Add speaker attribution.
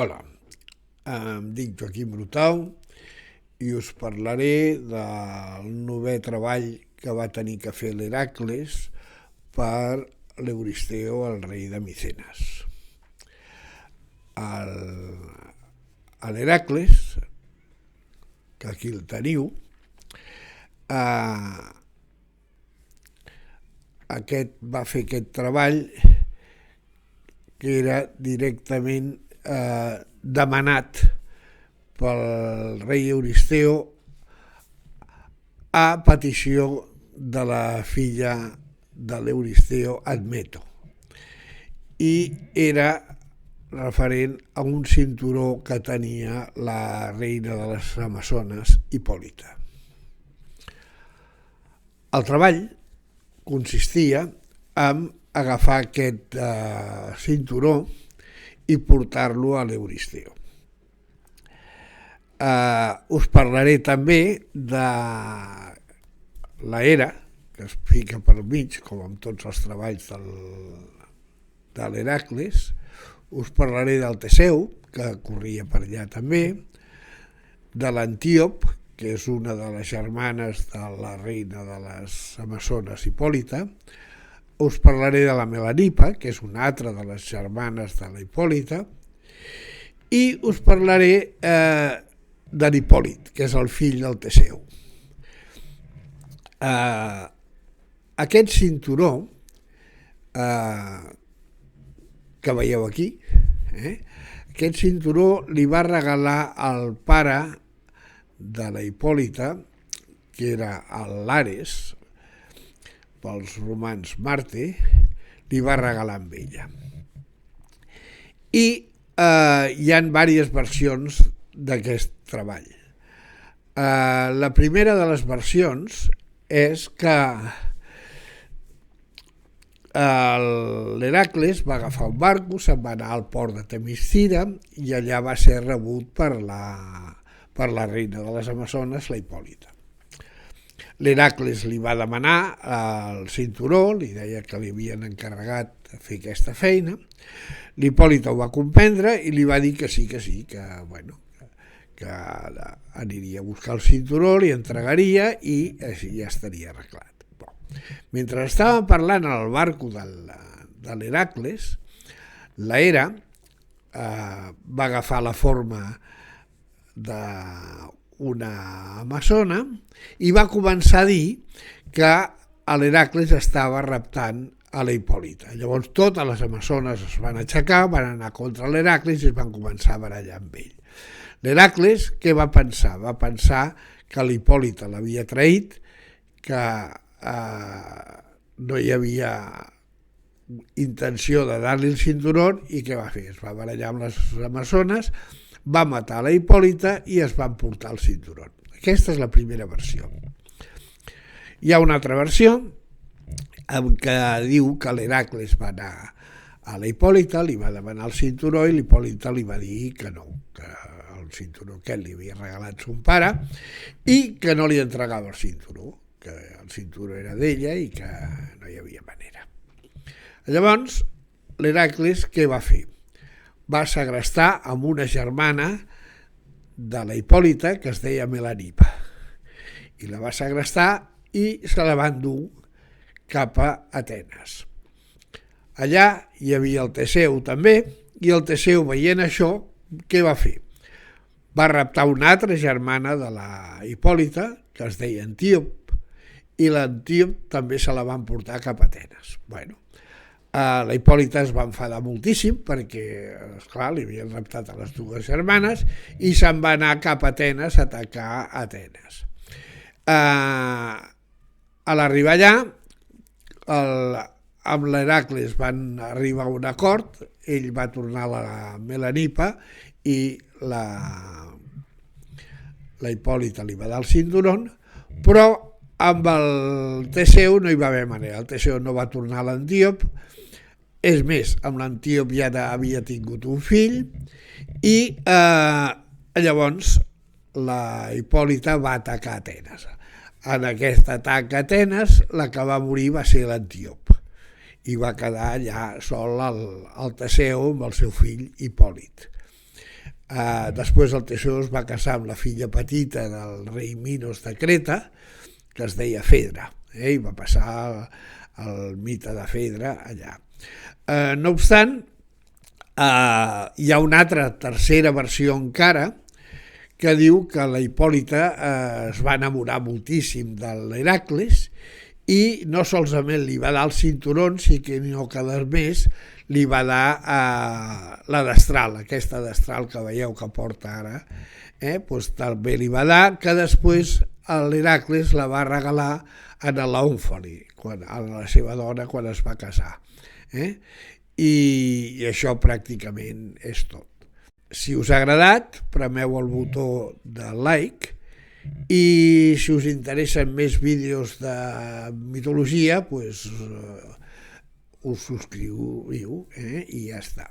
Speaker 1: Hola, em dic Joaquim Brutau i us parlaré del novè treball que va tenir que fer l'Hèracles per l'Euristeo, el rei de Micenes. L'Hèracles, que aquí el teniu, va fer aquest treball que era directament demanat pel rei Euristeo a petició de la filla de l'Euristeo, Admeto, i era referent a un cinturó que tenia la reina de les Amazones, Hipòlita. El treball consistia en agafar aquest cinturó i portar-lo a l'Euristeo. Us parlaré també de l'Hera, que es fica pel mig, com en tots els treballs de l'Hèracles. Us parlaré del Teseu, que corria per allà també, de l'Antíop, que és una de les germanes de la reina de les Amazones, Hipòlita. Us parlaré de la Melanipa, que és una altra de les germanes de la Hipòlita, i us parlaré de l'Hipòlit, que és el fill del Teseu. Aquest cinturó que veieu aquí, aquest cinturó li va regalar el pare de la Hipòlita, que era l'Ares, pels romans Marte, li va regalar amb ella. I hi ha diverses versions d'aquest treball. La primera de les versions és que l'Hèracles va agafar un barco, se'n va anar al port de Temiscira i allà va ser rebut per la reina de les Amazones, la Hipòlita. L'Hèracles li va demanar el cinturó, li deia que li havien encarregat de fer aquesta feina. L'Hipòlita ho va comprendre i li va dir que sí, que aniria a buscar el cinturó, li entregaria i així ja estaria arreglat. Mentre estava parlant al barco de l'Hèracles, l'Hera va agafar la forma d'una amazona i va començar a dir que l'Hèracles estava raptant a la Hipòlita. Llavors totes les amazones es van aixecar, van anar contra l'Hèracles i es van començar a barallar amb ell. L'Hèracles què va pensar? Va pensar que l'Hipòlita l'havia traït, que no hi havia intenció de dar-li el cinturó, i què va fer? Es va barallar amb les amazones, va matar la Hipòlita i es van portar el cinturó. Aquesta és la primera versió. Hi ha una altra versió que diu que l'Hèracles va anar a la Hipòlita, li va demanar el cinturó i l'Hipòlita li va dir que no, que el cinturó que li havia regalat son pare i que no li entregava el cinturó, que el cinturó era d'ella i que no hi havia manera. Llavors l'Hèracles què va fer? Va segrestar amb una germana de la Hipòlita que es deia Melanipa, i la va segrestar i se la va endur cap a Atenes. Allà hi havia el Teseu també, i el Teseu, veient això, què va fer? Va raptar una altra germana de la Hipòlita que es deia Antíop, i l'Antíop també se la van portar cap a Atenes. La Hipòlita es va enfadar moltíssim perquè, esclar, li havien raptat a les dues germanes i se'n va anar cap a Atenes a atacar Atenes. A l'arribar allà, amb l'Hèracles van arribar a un acord, ell va tornar a la Melanipa i la Hipòlita li va dar el cinturó, però amb el Teseu no hi va haver manera. El Teseu no va tornar a l'Antíop, és més, amb l'Antíop ja havia tingut un fill i llavors la Hipòlita va atacar Atenes. En aquest atac a Atenes la que va morir va ser l'Antíop i va quedar allà sol el Teseu amb el seu fill Hipòlit. Després el Teseo es va casar amb la filla petita del rei Minos de Creta, que es deia Fedra, i va passar el mite de Fedra allà. No obstant, hi ha una tercera versió encara, que diu que la Hipòlita es va enamorar moltíssim de l'Hèracles i no solament li va dar el cinturó, sinó que a més li va dar la destral, aquesta destral que veieu que porta ara, doncs també li va dar, que després l'Hèracles la va regalar a l'Òmfali, a la seva dona, quan es va casar. I això pràcticament és tot. Si us ha agradat, premeu el botó de like, i si us interessen més vídeos de mitologia, us subscriviu, i ja està.